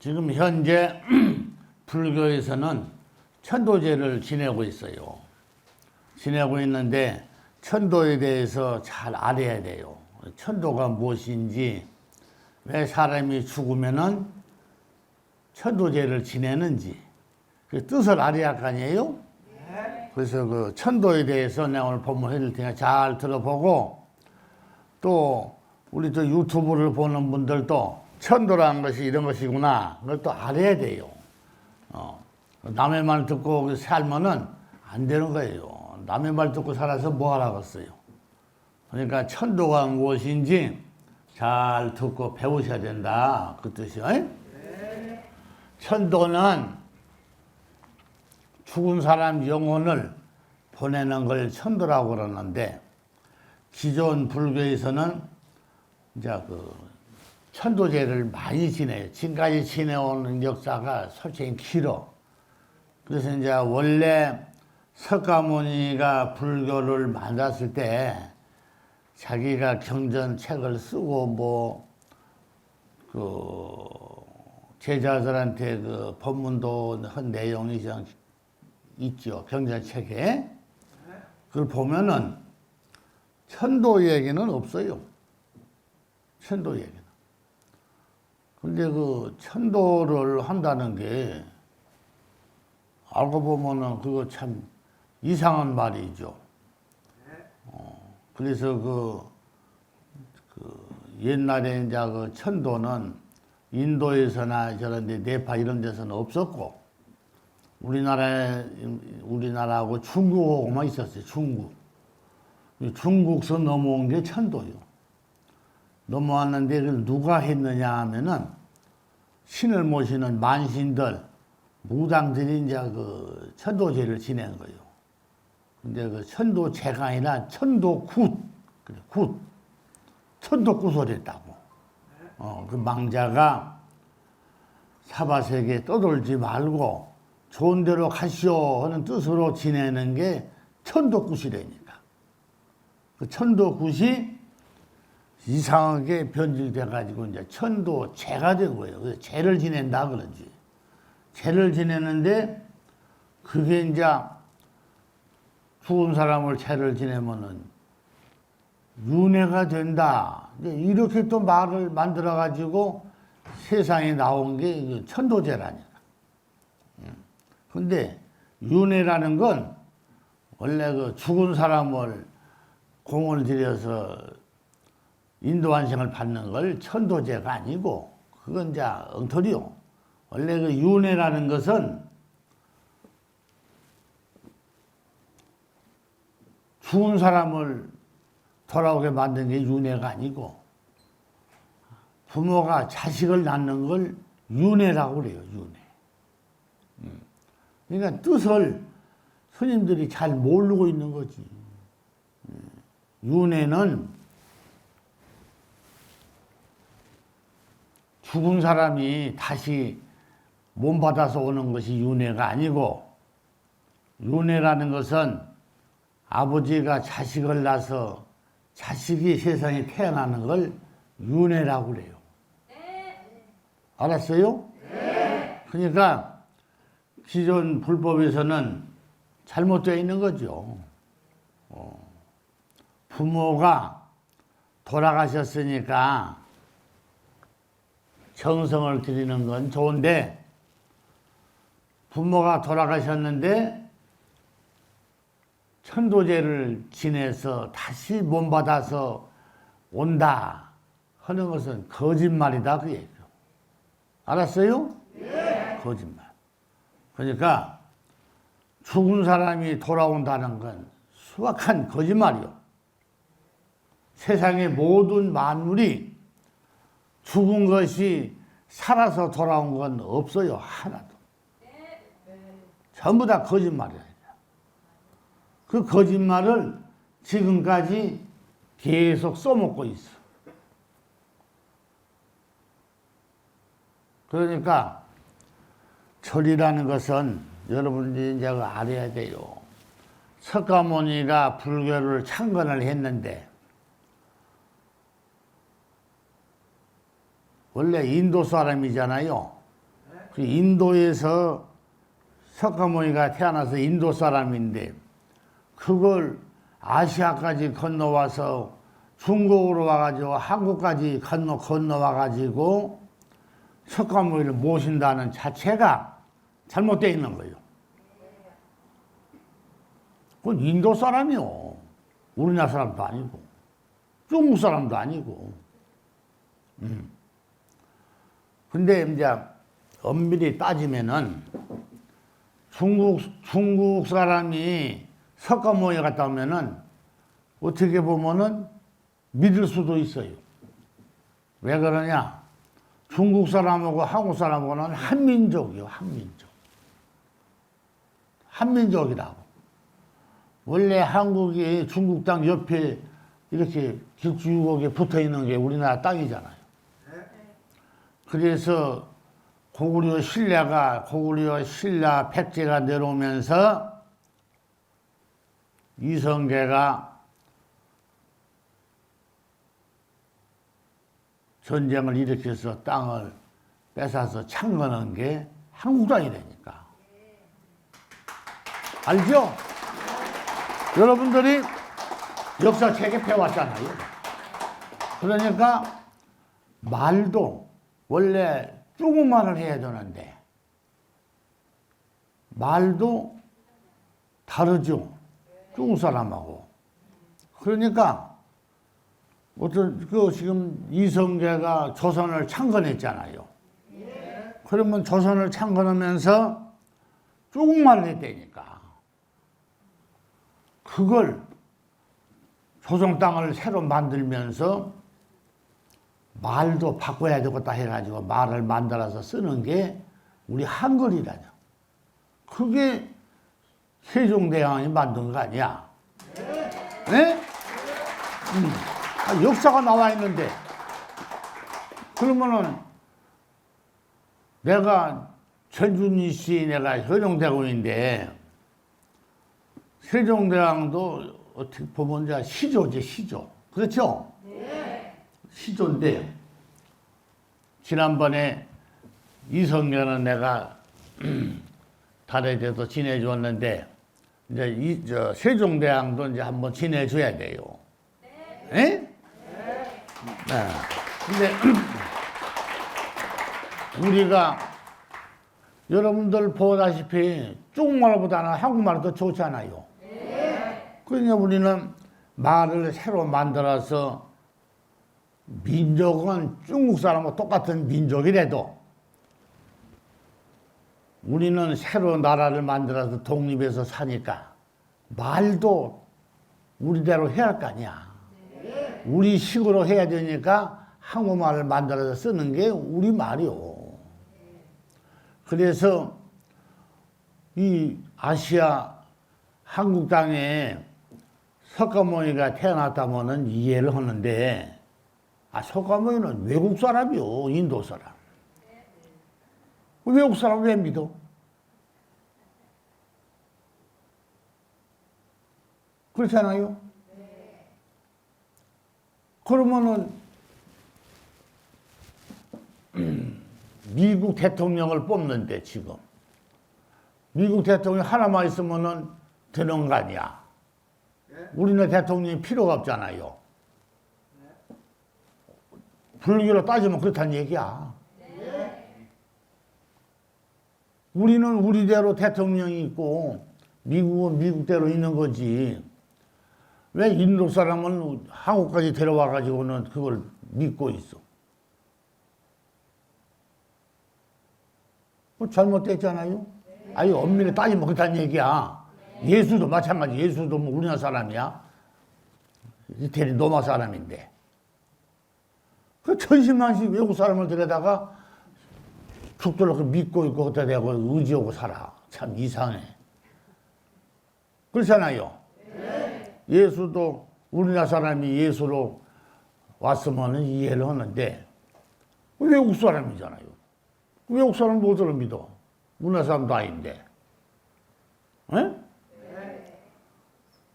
지금 현재 불교에서는 천도제를 지내고 있어요. 지내고 있는데 천도에 대해서 잘 알아야 돼요. 천도가 무엇인지, 왜 사람이 죽으면은 천도제를 지내는지 그 뜻을 알아야 할 거 아니에요? 그래서 그 천도에 대해서 내가 오늘 법문 해드릴 테니까 잘 들어보고, 또 우리 또 유튜브를 보는 분들도 천도라는 것이 이런 것이구나 그걸 또 알아야 돼요. 남의 말 듣고 살면은 안 되는 거예요. 남의 말 듣고 살아서 뭐 하라겠어요. 그러니까 천도가 무엇인지 잘 듣고 배우셔야 된다 그 뜻이요. 네. 천도는 죽은 사람 영혼을 보내는 걸 천도라고 그러는데, 기존 불교에서는 이제 그 천도제를 많이 지내요. 지금까지 지내오는 역사가 솔직히 길어. 그래서 이제 원래 석가모니가 불교를 만났을 때 자기가 경전책을 쓰고 제자들한테 그 법문도 한 내용이 있죠. 경전책에. 그걸 보면은 천도 얘기는 없어요. 천도 얘기는. 근데 그 천도를 한다는 게 알고 보면은 그거 참 이상한 말이죠. 그래서 그 옛날에 이제 그 천도는 인도에서나 저런 데 네팔 이런 데서는 없었고, 우리나라하고 중국하고만 있었어요. 중국서 넘어온 게 천도요. 넘어왔는데 그걸 누가 했느냐 하면은 신을 모시는 만신들, 무당들이 이제 그 천도제를 지낸 거예요. 근데 그 천도제가 아니라 천도굿, 그래, 굿. 천도굿을 했다고. 그 망자가 사바세계 떠돌지 말고 좋은 데로 가시오 하는 뜻으로 지내는 게 천도굿이라니까. 그 천도굿이 이상하게 변질돼가지고 이제 천도제가 된 거예요. 그래서 제를 지낸다 그러지. 제를 지내는데 그게 이제 죽은 사람을 제를 지내면은 윤회가 된다. 이렇게 또 말을 만들어가지고 세상에 나온 게 천도제라니까. 근데 윤회라는 건 원래 그 죽은 사람을 공을 들여서 인도환생을 받는 걸 천도제가 아니고, 그건 이제 엉터리요. 원래 그 윤회라는 것은 죽은 사람을 돌아오게 만든 게 윤회가 아니고, 부모가 자식을 낳는 걸 윤회라고 그래요. 윤회. 그러니까 뜻을 스님들이 잘 모르고 있는 거지. 윤회는 죽은 사람이 다시 몸 받아서 오는 것이 윤회가 아니고, 윤회라는 것은 아버지가 자식을 낳아서 자식이 세상에 태어나는 걸 윤회라고 그래요. 알았어요? 그러니까 기존 불법에서는 잘못되어 있는 거죠. 부모가 돌아가셨으니까 정성을 드리는 건 좋은데, 부모가 돌아가셨는데 천도제를 지내서 다시 몸 받아서 온다 하는 것은 거짓말이다 그 얘기죠. 알았어요? 네. 거짓말. 그러니까 죽은 사람이 돌아온다는 건 수악한 거짓말이요. 세상의 모든 만물이 죽은 것이 살아서 돌아온 건 없어요. 하나도. 전부 다 거짓말이야. 그 거짓말을 지금까지 계속 써먹고 있어. 그러니까 절이라는 것은 여러분들이 이제 알아야 돼요. 석가모니가 불교를 창건을 했는데 원래 인도 사람이잖아요. 그 인도에서 석가모니가 태어나서 인도 사람인데 그걸 아시아까지 건너와서 중국으로 와가지고 한국까지 건너와가지고 석가모니를 모신다는 자체가 잘못되어 있는 거예요. 그건 인도 사람이요. 우리나라 사람도 아니고 중국 사람도 아니고. 근데 이제 엄밀히 따지면은 중국 사람이 석가모니 갔다 오면은 어떻게 보면은 믿을 수도 있어요. 왜 그러냐? 중국 사람하고 한국 사람하고는 한민족이요, 한민족. 한민족이라고. 원래 한국이 중국 땅 옆에 이렇게 길쭉하게 붙어 있는 게 우리나라 땅이잖아요. 그래서 고구려 신라 백제가 내려오면서 이성계가 전쟁을 일으켜서 땅을 뺏어서 창건한 게 한국 땅이라니까. 알죠? 여러분들이 역사책에 배웠잖아요. 그러니까 말도 원래 중국말을 해야 되는데 말도 다르죠. 중국 사람하고. 그러니까 어떤 지금 이성계가 조선을 창건했잖아요. 그러면 조선을 창건하면서 중국말을 했다니까. 그걸 조선 땅을 새로 만들면서 말도 바꿔야 되겠다 해가지고 말을 만들어서 쓰는 게 우리 한글이라뇨. 그게 세종대왕이 만든 거 아니야? 네? 역사가 나와 있는데 그러면은 내가 전준희 씨 내가 현종대군인데 세종대왕도 어떻게 보면 이제 시조지, 시조. 그렇죠? 네. 시조인데 지난번에 이성계는 내가 달에 대해서 지내주었는데 이제 세종대왕도 이제 한번 지내줘야 돼요. 네? 네? 네. 근데 우리가 여러분들 보다시피 중국말보다는 한국말이 더 좋잖아요. 그러니까 우리는 말을 새로 만들어서 민족은 중국 사람과 똑같은 민족이라도 우리는 새로 나라를 만들어서 독립해서 사니까 말도 우리대로 해야 할 거 아니야. 우리 식으로 해야 되니까 한국말을 만들어서 쓰는 게 우리 말이요. 그래서 이 아시아 한국 땅에 석가모니가 태어났다면은 이해를 하는데, 석가모니는 외국 사람이요, 인도 사람. 외국 사람 왜 믿어? 그렇잖아요? 그러면은 미국 대통령을 뽑는데 지금 미국 대통령 하나만 있으면은 되는 거 아니야? 우리는 대통령이 필요가 없잖아요. 불교로 따지면 그렇다는 얘기야. 우리는 우리대로 대통령이 있고 미국은 미국대로 있는 거지. 왜 인도 사람은 한국까지 데려와가지고는 그걸 믿고 있어? 잘못됐잖아요. 아니 엄밀히 따지면 그렇다는 얘기야. 예수도 마찬가지. 예수도 뭐 우리나라 사람이야. 이태리 로마 사람인데. 그 천신만씩 외국 사람을 데려다가 죽도록 믿고 있고 그때 대고 의지하고 살아. 참 이상해. 그렇잖아요. 예수도 우리나라 사람이 예수로 왔으면 이해를 하는데 외국 사람이잖아요. 외국 사람 뭐들을 믿어? 우리나라 사람도 아닌데. 에?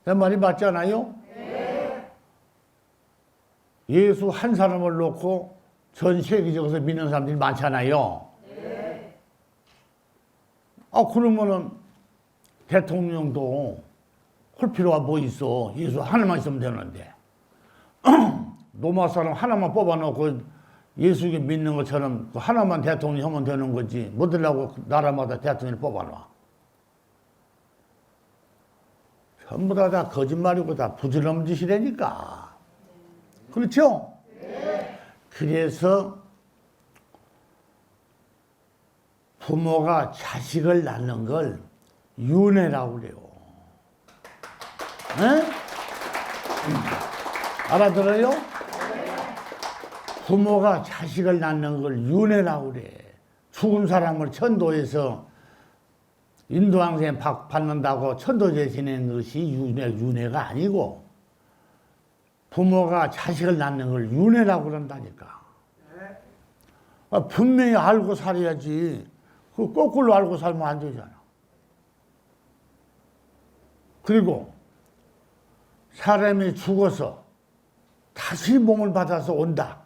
내 말이 맞잖아요? 예수 한 사람을 놓고 전 세계적으로 믿는 사람들이 많잖아요. 그러면은 대통령도 할 필요가 뭐 있어. 예수 하나만 있으면 되는데. 로마 사람 하나만 뽑아놓고 예수께 믿는 것처럼 그 하나만 대통령 하면 되는 거지. 뭐들라고 나라마다 대통령을 뽑아놔. 전부 다 거짓말이고 다 부질없는 짓이라니까. 그렇죠? 그래서 부모가 자식을 낳는 걸 윤회라고 그래요. 에? 알아들어요? 부모가 자식을 낳는 걸 윤회라고 그래. 죽은 사람을 천도에서 인도항생 받는다고 천도제 지내는 것이 윤회가 아니고 부모가 자식을 낳는 걸 윤회라고 그런다니까. 분명히 알고 살아야지. 그 거꾸로 알고 살면 안 되잖아. 그리고 사람이 죽어서 다시 몸을 받아서 온다.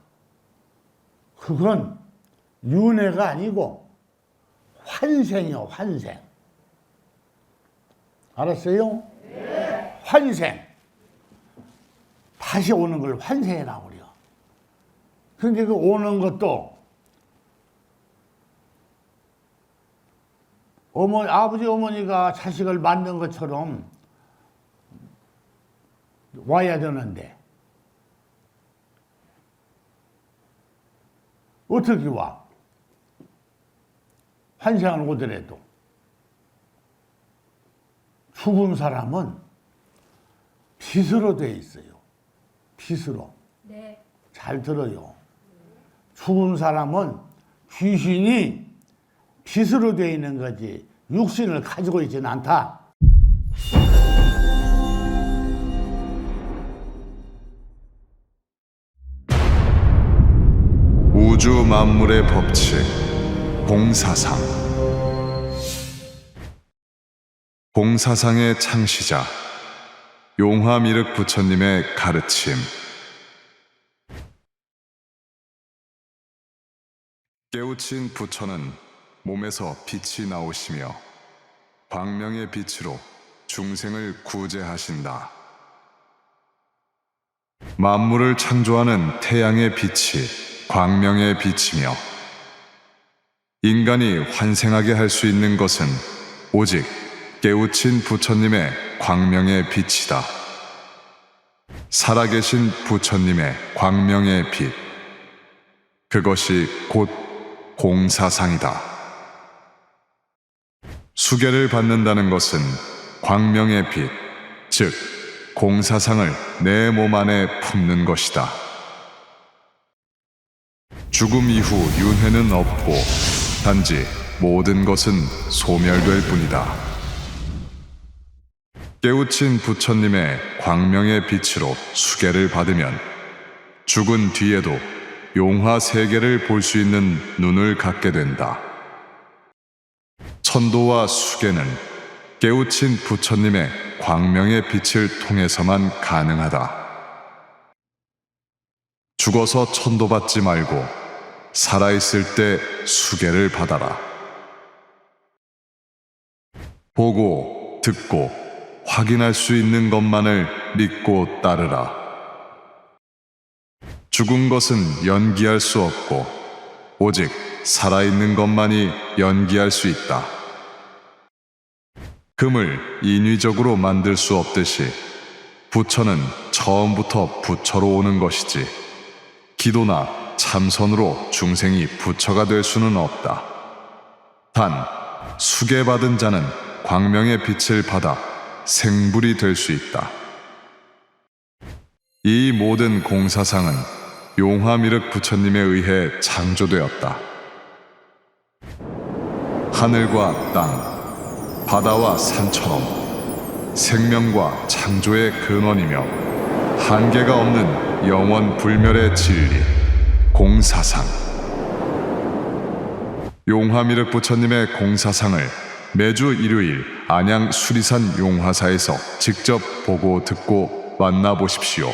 그건 윤회가 아니고 환생이요, 환생. 알았어요? 네. 환생. 다시 오는 걸 환생이라고 그래요. 그런데 그 오는 것도 아버지, 어머니가 자식을 만든 것처럼 와야 되는데 어떻게 와? 환생을 오더라도 죽은 사람은 빛으로 돼 있어요. 빛으로. 네. 잘 들어요. 죽은 사람은 귀신이 빛으로 되어 있는 거지 육신을 가지고 있지는 않다. 우주 만물의 법칙, 공사상. 공사상의 창시자, 용화미륵 부처님의 가르침. 깨우친 부처는 몸에서 빛이 나오시며 광명의 빛으로 중생을 구제하신다. 만물을 창조하는 태양의 빛이 광명의 빛이며 인간이 환생하게 할 수 있는 것은 오직 깨우친 부처님의 광명의 빛이다. 살아계신 부처님의 광명의 빛, 그것이 곧 공사상이다. 수계를 받는다는 것은 광명의 빛, 즉 공사상을 내 몸 안에 품는 것이다. 죽음 이후 윤회는 없고 단지 모든 것은 소멸될 뿐이다. 깨우친 부처님의 광명의 빛으로 수계를 받으면 죽은 뒤에도 용화 세계를 볼 수 있는 눈을 갖게 된다. 천도와 수계는 깨우친 부처님의 광명의 빛을 통해서만 가능하다. 죽어서 천도받지 말고 살아있을 때 수계를 받아라. 보고, 듣고, 확인할 수 있는 것만을 믿고 따르라. 죽은 것은 연기할 수 없고 오직 살아있는 것만이 연기할 수 있다. 금을 인위적으로 만들 수 없듯이 부처는 처음부터 부처로 오는 것이지 기도나 참선으로 중생이 부처가 될 수는 없다. 단 수계받은 자는 광명의 빛을 받아 생불이 될 수 있다. 이 모든 공사상은 용화미륵 부처님에 의해 창조되었다. 하늘과 땅, 바다와 산처럼 생명과 창조의 근원이며 한계가 없는 영원 불멸의 진리, 공사상. 용화미륵 부처님의 공사상을 매주 일요일 안양 수리산 용화사에서 직접 보고 듣고 만나보십시오.